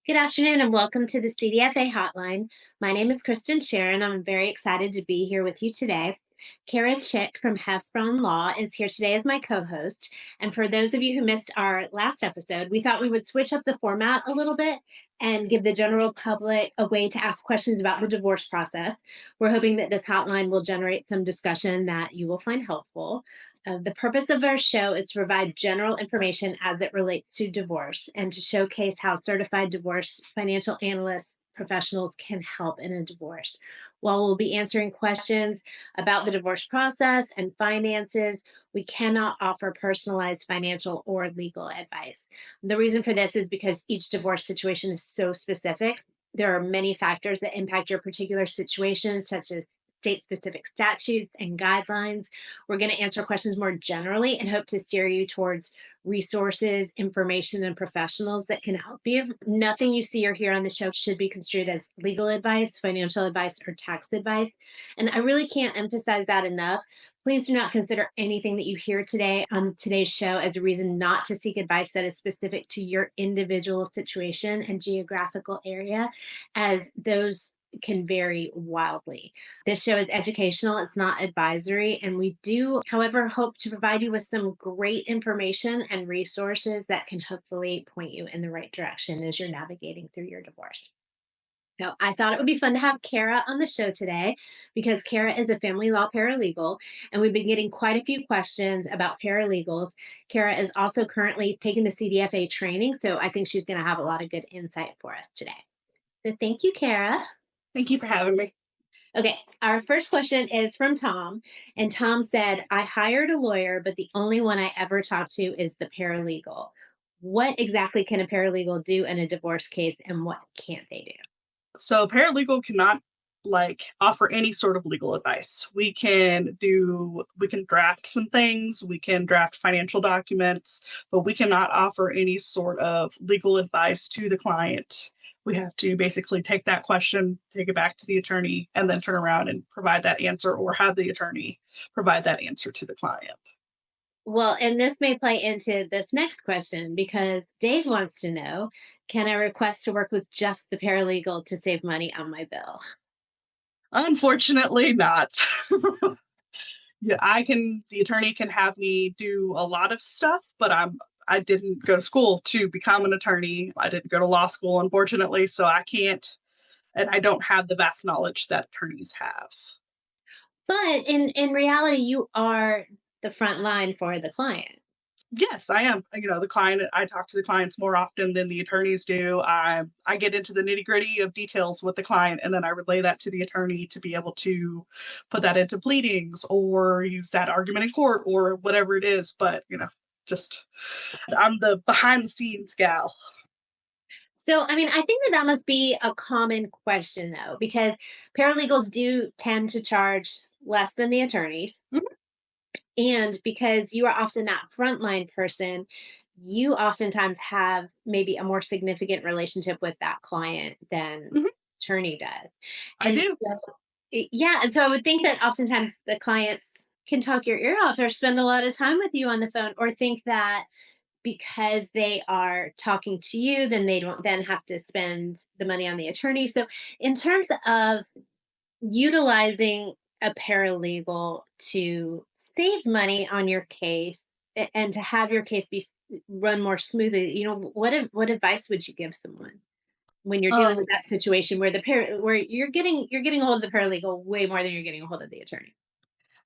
Good afternoon and welcome to the CDFA Hotline. My name is Kristen Sharon. I'm very excited to be here with you today. Kara Chick from Heffron Law is here today as my co host. And for those of you who missed our last episode, we thought we would switch up the format a little bit and give the general public a way to ask questions about the divorce process. We're hoping that this hotline will generate some discussion that you will find helpful. The purpose of our show is to provide general information as it relates to divorce and to showcase how certified divorce financial analysts professionals can help in a divorce. While we'll be answering questions about the divorce process and finances, we cannot offer personalized financial or legal advice. The reason for this is because each divorce situation is so specific. There are many factors that impact your particular situation, such as state specific statutes and guidelines. We're going to answer questions more generally and hope to steer you towards resources, information, and professionals that can help you. Nothing you see or hear on the show should be construed as legal advice, financial advice, or tax advice. And I really can't emphasize that enough. Please do not consider anything that you hear today on today's show as a reason not to seek advice that is specific to your individual situation and geographical area, as those can vary wildly. This show is educational, it's not advisory, and we do, however, hope to provide you with some great information and resources that can hopefully point you in the right direction as you're navigating through your divorce. Now, I thought it would be fun to have Kara on the show today because Kara is a family law paralegal, and we've been getting quite a few questions about paralegals. Kara is also currently taking the CDFA training, so I think she's going to have a lot of good insight for us today. So, thank you, Kara. Thank you for having me. Okay, our first question is from Tom. And Tom said, I hired a lawyer, but the only one I ever talked to is the paralegal. What exactly can a paralegal do in a divorce case and what can't they do? So paralegal cannot offer any sort of legal advice. We can draft some things, we can draft financial documents, but we cannot offer any sort of legal advice to the client. We have to basically take that question, take it back to the attorney, and then turn around and provide that answer or have the attorney provide that answer to the client. Well, and this may play into this next question because Dave wants to know, can I request to work with just the paralegal to save money on my bill? Unfortunately not. Yeah, the attorney can have me do a lot of stuff, but I didn't go to school to become an attorney. I didn't go to law school, unfortunately, so I can't, and I don't have the vast knowledge that attorneys have. But in reality, you are the front line for the client. Yes, I am. I talk to the clients more often than the attorneys do. I get into the nitty-gritty of details with the client, and then I relay that to the attorney to be able to put that into pleadings or use that argument in court or whatever it is. But, just I'm the behind the scenes gal. So, I mean, I think that must be a common question, though, because paralegals do tend to charge less than the attorneys. Mhm. And because you are often that frontline person, you oftentimes have maybe a more significant relationship with that client than Mhm. attorney does. I And do. so, yeah. And so I would think that oftentimes the clients can talk your ear off or spend a lot of time with you on the phone or think that because they are talking to you, then they don't then have to spend the money on the attorney. So, in terms of utilizing a paralegal to save money on your case and to have your case be run more smoothly, what advice would you give someone when you're dealing with Um, that situation where where you're getting a hold of the paralegal way more than you're getting a hold of the attorney?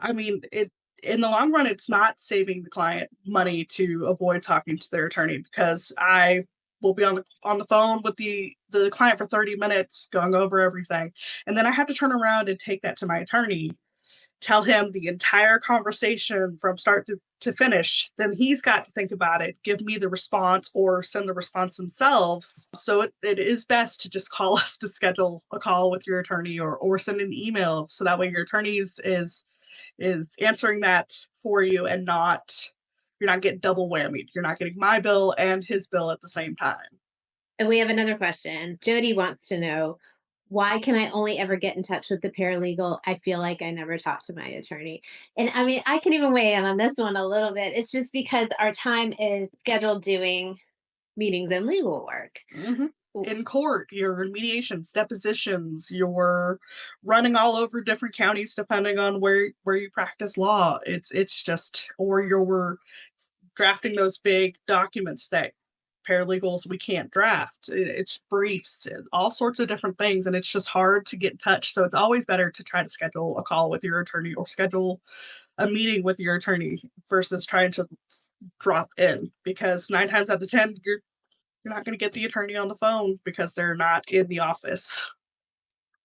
I mean, it in the long run, it's not saving the client money to avoid talking to their attorney because I will be on the phone with the client for 30 minutes going over everything. And then I have to turn around and take that to my attorney, tell him the entire conversation from start to finish. Then he's got to think about it, give me the response or send the response themselves. So it is best to just call us to schedule a call with your attorney or send an email so that way your attorney's is answering that for you and you're not getting double whammied. You're not getting my bill and his bill at the same time. And we have another question. Jody wants to know, why can I only ever get in touch with the paralegal? I feel like I never talk to my attorney. And I mean, I can even weigh in on this one a little bit. It's just because our time is scheduled doing meetings and legal work. Mhm. in court, you're in mediations, depositions, you're running all over different counties depending on where you practice law. It's just, or you're drafting those big documents that paralegals we can't draft. It's briefs, all sorts of different things, and it's just hard to get in touch. So it's always better to try to schedule a call with your attorney or schedule a meeting with your attorney versus trying to drop in, because 9 times out of 10 you're not going to get the attorney on the phone because they're not in the office.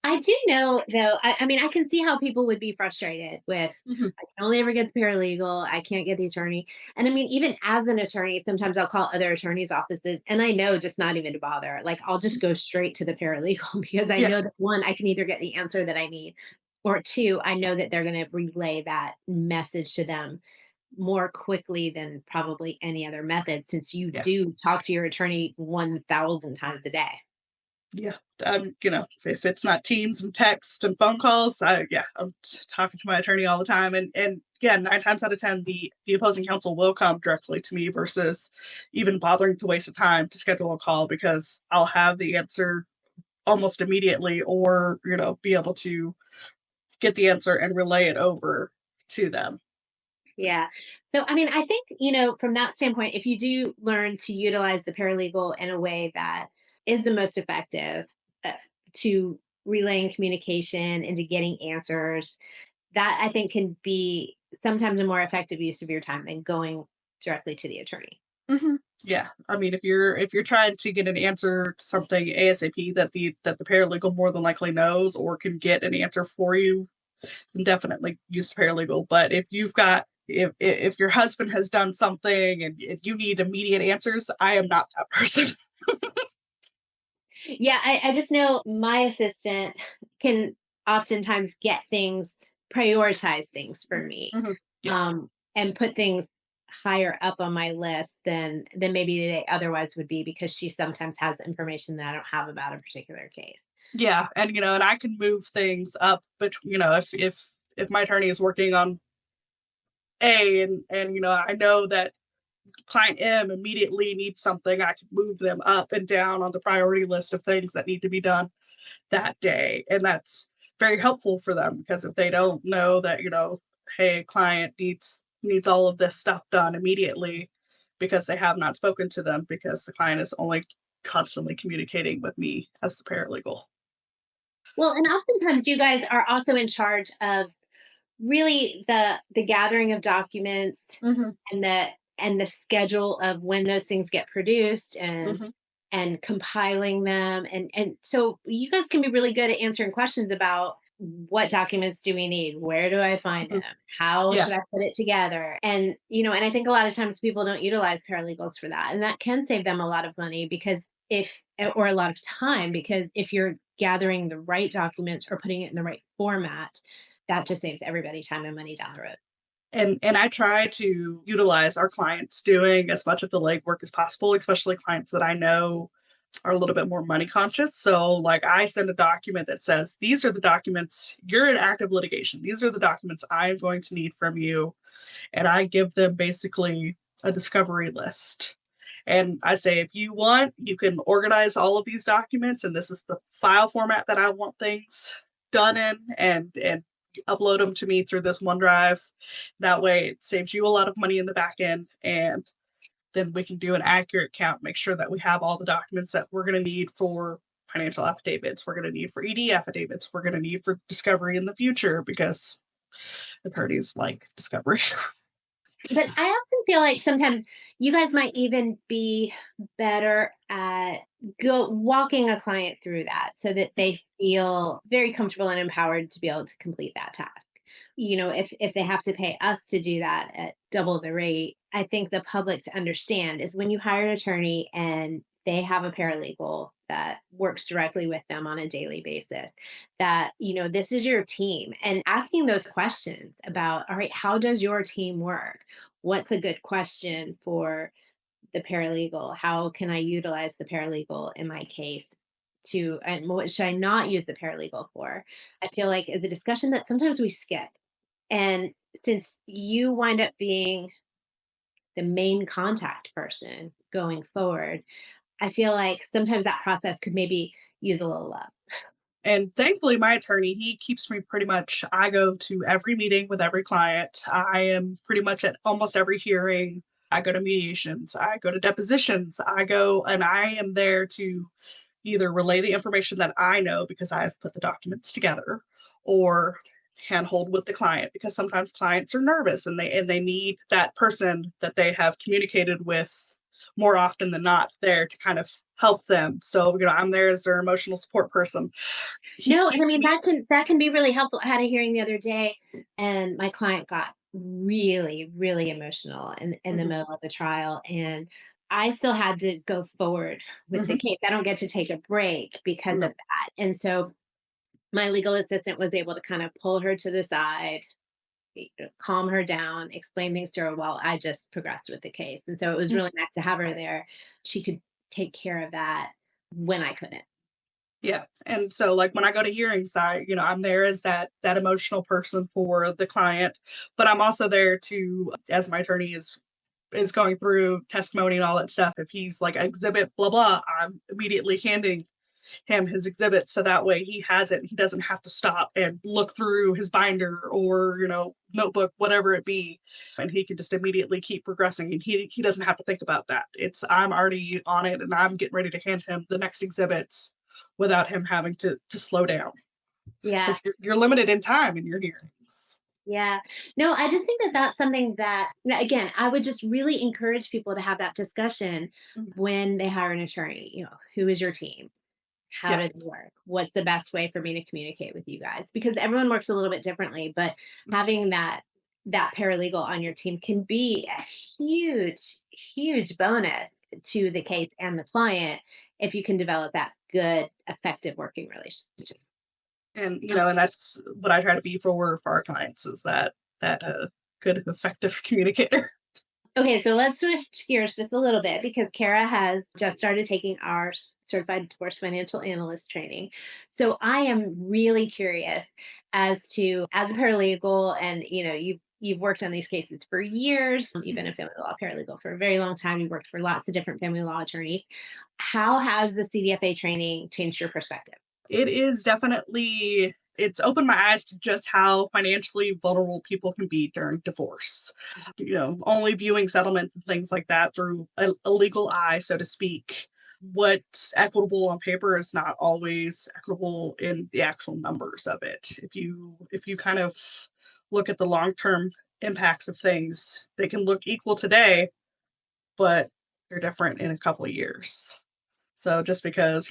I do know though, I mean, I can see how people would be frustrated with, Mhm. I can only ever get the paralegal, I can't get the attorney. And I mean, even as an attorney, sometimes I'll call other attorneys' offices and I know just not even to bother. Like I'll just go straight to the paralegal because I Yeah, know that one, I can either get the answer that I need, or two, I know that they're going to relay that message to them more quickly than probably any other method, since you yeah, do talk to your attorney 1,000 times a day. yeah. If it's not Teams and text and phone calls, I'm talking to my attorney all the time, and yeah, 9 times out of 10, the opposing counsel will come directly to me versus even bothering to waste a time to schedule a call, because I'll have the answer almost immediately, or be able to get the answer and relay it over to them. Yeah. So, I mean, I think, from that standpoint, if you do learn to utilize the paralegal in a way that is the most effective uh, to relaying communication and to getting answers, that I think can be sometimes a more effective use of your time than going directly to the attorney. Mhm. Yeah, I mean, if you're trying to get an answer to something ASAP that the paralegal more than likely knows or can get an answer for you, then definitely use the paralegal. But if your husband has done something and you need immediate answers, I am not that person. Yeah, I just know my assistant can oftentimes get things, prioritize things for me, Mhm. Yeah, and put things higher up on my list than maybe they otherwise would be, because she sometimes has information that I don't have about a particular case. yeah, and I can move things up, but if my attorney is working on A, and I know that client M immediately needs something, I can move them up and down on the priority list of things that need to be done that day. And that's very helpful for them, because if they don't know that, hey, client needs all of this stuff done immediately, because they have not spoken to them, because the client is only constantly communicating with me as the paralegal. Well, and oftentimes you guys are also in charge of really the gathering of documents Hmm. and the schedule of when those things get produced Hmm. and compiling them, and so you guys can be really good at answering questions about what documents do we need, where do I find Hmm. them, how Yeah. should I put it together, and I think a lot of times people don't utilize paralegals for that, and that can save them a lot of money, because if or a lot of time, because if you're gathering the right documents or putting it in the right format, that just saves everybody time and money down the road. And I try to utilize our clients doing as much of the legwork as possible, especially clients that I know are a little bit more money conscious. So, like, I send a document that says, these are the documents, you're in active litigation. These are the documents I'm going to need from you. And I give them basically a discovery list. And I say, if you want, you can organize all of these documents, and this is the file format that I want things done in, and upload them to me through this OneDrive. That way, it saves you a lot of money in the back end, and then we can do an accurate count, make sure that we have all the documents that we're going to need for financial affidavits, we're going to need for ED affidavits, we're going to need for discovery in the future, because attorneys like discovery. But I often feel like sometimes you guys might even be better at go walking a client through that so that they feel very comfortable and empowered to be able to complete that task. If they have to pay us to do that at double the rate, I think the public to understand is when you hire an attorney and they have a paralegal that works directly with them on a daily basis, that this is your team, and asking those questions about, all right, how does your team work, what's a good question for the paralegal, how can I utilize the paralegal in my case, and what should I not use the paralegal for, I feel like is a discussion that sometimes we skip. And since you wind up being the main contact person going forward, I feel like sometimes that process could maybe use a little love. And thankfully, my attorney, he keeps me pretty much, I go to every meeting with every client. I am pretty much at almost every hearing. I go to mediations, I go to depositions, I go and I am there to either relay the information that I know because I have put the documents together, or handhold with the client because sometimes clients are nervous and they need that person that they have communicated with more often than not there to kind of help them. So, I'm there as their emotional support person. He No, and I keeps mean me. that can be really helpful. I had a hearing the other day, and my client got really, really emotional in the Mhm, middle of the trial, and I still had to go forward with the mhm, case. I don't get to take a break because of no, that, and so my legal assistant was able to kind of pull her to the side, calm her down, explain things to her while I just progressed with the case. And so it was mm, really nice to have her there. She could take care of that when I couldn't. yeah. And so like when I go to hearings, I'm there as that emotional person for the client, but I'm also there to, as my attorney is going through testimony and all that stuff. If he's like exhibit blah blah, I'm immediately handing him his exhibit so that way he has it. He doesn't have to stop and look through his binder or notebook, whatever it be, and he can just immediately keep progressing. And he doesn't have to think about that. It's I'm already on it and I'm getting ready to hand him the next exhibits without him having to slow down Yeah. because you're limited in time in your hearings. Yeah. No, I just think that that's something that, again, I would just really encourage people to have that discussion Mhm. when they hire an attorney. Who is your team? How Yeah. did it work? What's the best way for me to communicate with you guys? Because everyone works a little bit differently, but having that paralegal on your team can be a huge, huge bonus to the case and the client if you can develop that good, effective working relationship. And that's what I try to be for our clients is that good effective communicator. Okay, so let's switch gears just a little bit because Kara has just started taking our Certified Divorce Financial Analyst training. So I am really curious as to, as a paralegal, and you've worked on these cases for years. You've been a family law paralegal for a very long time. You've worked for lots of different family law attorneys. How has the CDFA training changed your perspective? It is definitely it's opened my eyes to just how financially vulnerable people can be during divorce. Only viewing settlements and things like that through a legal eye, so to speak. What's equitable on paper is not always equitable in the actual numbers of it. If you kind of look at the long-term impacts of things, they can look equal today, but they're different in a couple of years. So just because,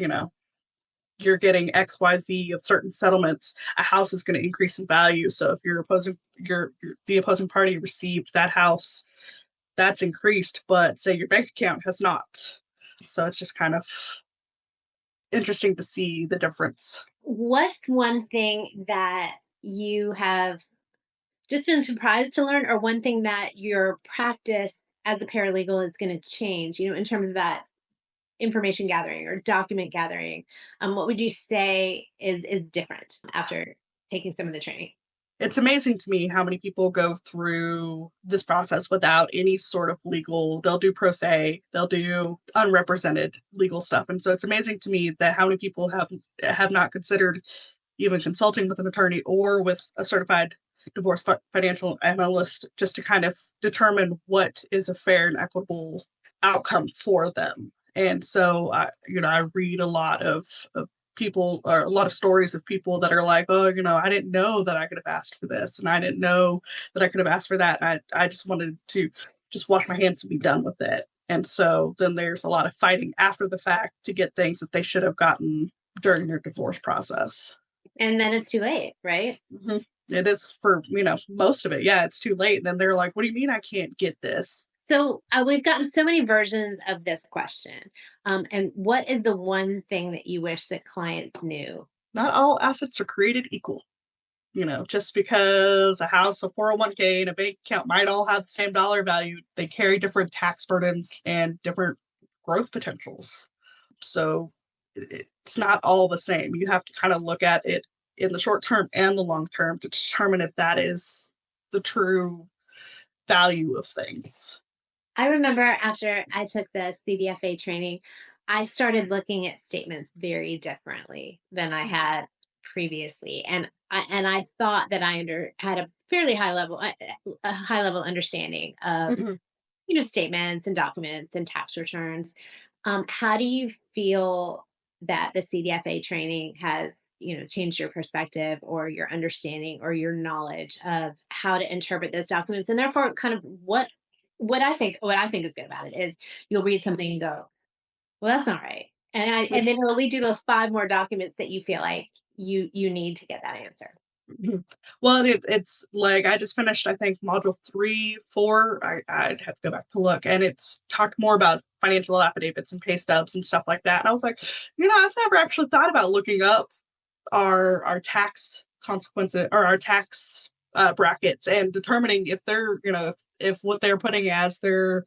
you're getting XYZ of certain settlements, a house is going to increase in value. So if the opposing party received that house, that's increased, but say your bank account has not. So it's just kind of interesting to see the difference. What's one thing that you have just been surprised to learn, or one thing that your practice as a paralegal is going to change, in terms of that information gathering or document gathering? What would you say is different after taking some of the training? It's amazing to me how many people go through this process without any sort of legal. They'll do pro se, they'll do unrepresented legal stuff, and so it's amazing to me that how many people have not considered even consulting with an attorney or with a certified divorce financial analyst just to kind of determine what is a fair and equitable outcome for them. And so I read a lot of people or a lot of stories of people that are like, oh, I didn't know that I could have asked for this and I didn't know that I could have asked for that. And I just wanted to just wash my hands and be done with it. And so then there's a lot of fighting after the fact to get things that they should have gotten during their divorce process. And then it's too late, right? Mhm. It is for, most of it. Yeah, it's too late. And then they're like, what do you mean I can't get this? So we've gotten so many versions of this question. And what is the one thing that you wish that clients knew? Not all assets are created equal. Just because a house, a 401k, and a bank account might all have the same dollar value, they carry different tax burdens and different growth potentials. So it's not all the same. You have to kind of look at it in the short term and the long term to determine if that is the true value of things. I remember after I took the CDFA training, I started looking at statements very differently than I Mhm. had previously, and I thought that had a fairly a high level understanding of Mhm. statements and documents and tax returns. How do you feel that the CDFA training has, changed your perspective or your understanding or your knowledge of how to interpret those documents? And therefore, kind of what I think is good about it is you'll read something and go, well, that's not right. And then it'll lead you to 5 more documents that you feel like you need to get that answer. Mhm. Well, it's like I just finished, I think, module 3, 4. I'd have to go back to look, and it's talked more about financial affidavits and pay stubs and stuff like that. And I was like, I've never actually thought about looking up our tax consequences or our tax brackets and determining if they're, if what they're putting as their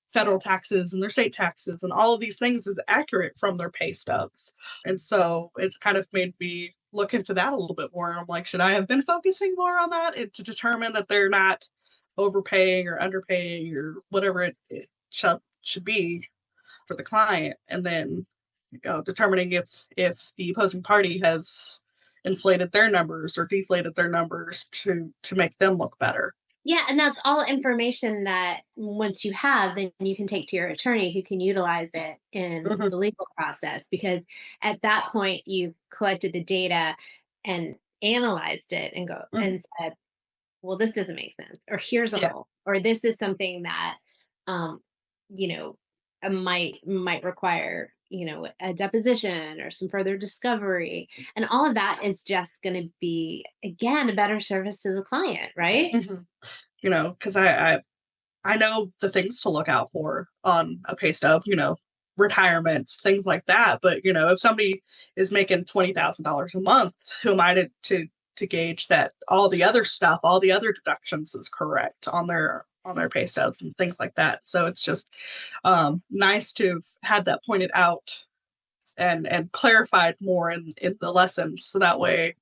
federal taxes and their state taxes and all of these things is accurate from their pay stubs. And so it's kind of made me look into that a little bit more. I'm like, should I have been focusing more on that to determine that they're not overpaying or underpaying or whatever it should be for the client? And then, determining if the opposing party has inflated their numbers or deflated their numbers to make them look better. Yeah, and that's all information that once you have, then you can take to your attorney who can utilize it in Mhm. the legal process because at that point you've collected the data and analyzed it and go Mhm. and said, well, this doesn't make sense, or here's a Yeah. hole, or this is something that um, you know, might require, a deposition or some further discovery. And all of that is just gonna be, again, a better service to the client, right? Mhm. Because I know the things to look out for on a pay stub, retirements, things like that. But if somebody is making $20,000 a month, who am I to gauge that all the other stuff, all the other deductions is correct on their pay stubs and things like that. So it's just nice to have had that pointed out and clarified more in the lessons, so that way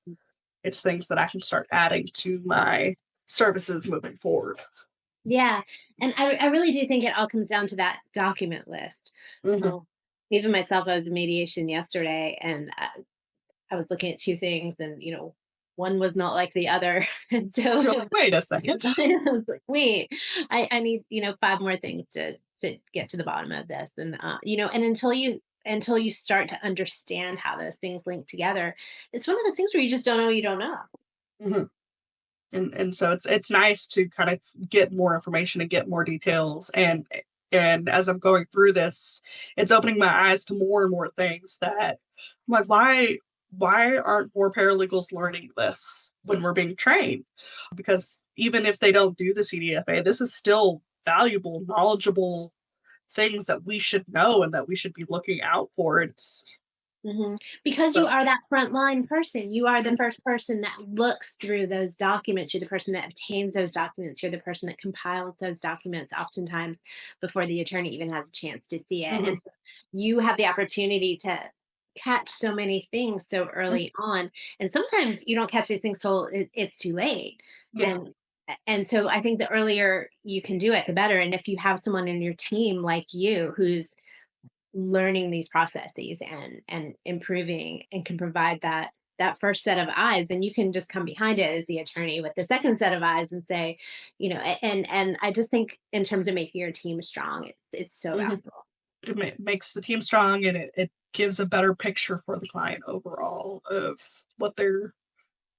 it's things that I can start adding to my services moving forward. Yeah, and I really do think it all comes down to that document list. Hmm. Um, even myself, I was in mediation yesterday, and I was looking at 2 things, and, one was not like the other, and so You're like, wait a second. I was like, "Wait, I need, 5 more things to get to the bottom of this," and, and until you start to understand how those things link together, it's one of those things where you just don't know you don't know. Hmm. And so it's nice to kind of get more information and get more details, and as I'm going through this, it's opening my eyes to more and more things that I'm like, why aren't more paralegals learning this when we're being trained? Because even if they don't do the CDFA, this is still valuable, knowledgeable things that we should know and that we should be looking out for. It's Because you so. are that frontline person. You are the first person that looks through those documents. You're the person that obtains those documents. You're the person that compiles those documents oftentimes before the attorney even has a chance to see it. Mhm. And so you have the opportunity to catch so many things so Mhm. early on. And sometimes you don't catch these things till it's too late. Yeah. And so I think the earlier you can do it, the better. And if you have someone in your team like you who's learning these processes and improving and can provide that first set of eyes, then you can just come behind it as the attorney with the second set of eyes and say, and I just think in terms of making your team strong, it's so Mhm. valuable. It makes the team strong, and it gives a better picture for the client overall of what their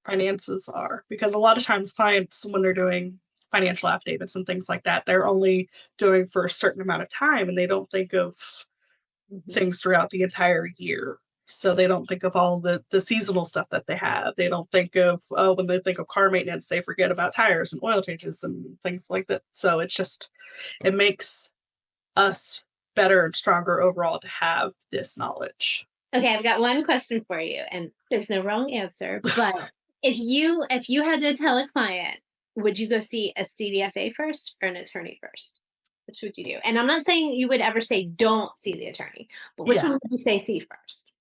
finances are. Because a lot of times, clients, when they're doing financial affidavits and things like that, they're only doing for a certain amount of time and they don't think of Mhm. things throughout the entire year. So they don't think of all the seasonal stuff that they have. They don't think of, oh, when they think of car maintenance, they forget about tires and oil changes and things like that. So it makes us better and stronger overall to have this knowledge. Okay, I've got one question for you, and there's no wrong answer, but if you had to tell a client, would you go see a CDFA first or an attorney first? Which would you do? And I'm not saying you would ever say don't see the attorney, but which Yeah. one would you say see first?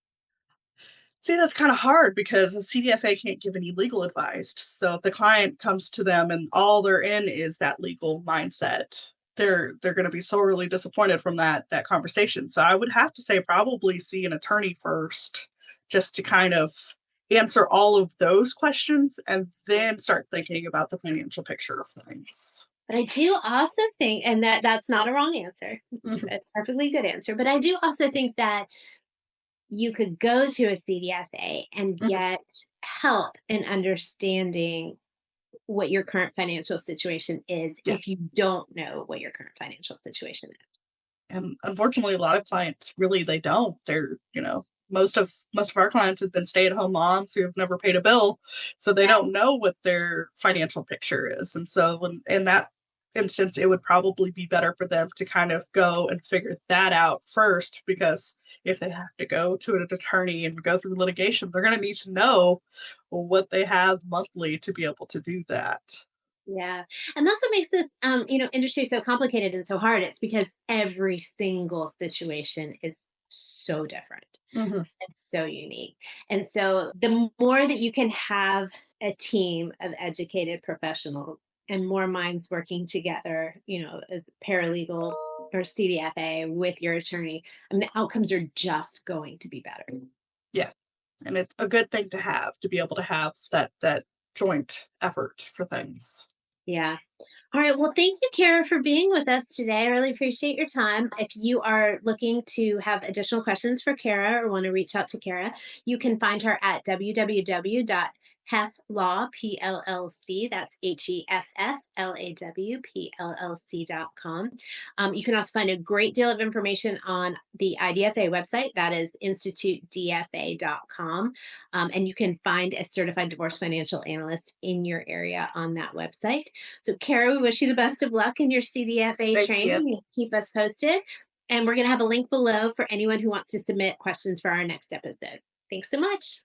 See, that's kind of hard because the CDFA can't give any legal advice. So if the client comes to them and all they're in is that legal mindset, they're going to be sorely disappointed from that conversation. So I would have to say probably see an attorney first, just to kind of answer all of those questions and then start thinking about the financial picture of things. But I do also think, and that's not a wrong answer. It's Mhm. a perfectly good answer. But I do also think that you could go to a CDFA and Mhm. get help in understanding what your current financial situation is Yeah. if you don't know what your current financial situation is. And unfortunately, a lot of clients really they don't. They're, most of our clients have been stay-at-home moms who have never paid a bill, so they Yeah. don't know what their financial picture is. And so in that instance, it would probably be better for them to kind of go and figure that out first, because if they have to go to an attorney and go through litigation, they're going to need to know what they have monthly to be able to do that. Yeah. And that's what makes this industry so complicated and so hard. It's because every single situation is so different. Mhm. It's so unique. And so the more that you can have a team of educated professionals and more minds working together, as paralegal or CDFA with your attorney, the outcomes are just going to be better. Yeah. And it's a good thing to have, to be able to have that joint effort for things. Yeah. All right. Well, thank you, Kara, for being with us today. I really appreciate your time. If you are looking to have additional questions for Kara or want to reach out to Kara, you can find her at www.heflaw, PLLC. That's HEFFLAW, PLLC.com. You can also find a great deal of information on the IDFA website. That is institutedfa.com. And you can find a certified divorce financial analyst in your area on that website. So, Kara, we wish you the best of luck in your CDFA Thank you. training. You keep us posted. And we're going to have a link below for anyone who wants to submit questions for our next episode. Thanks so much.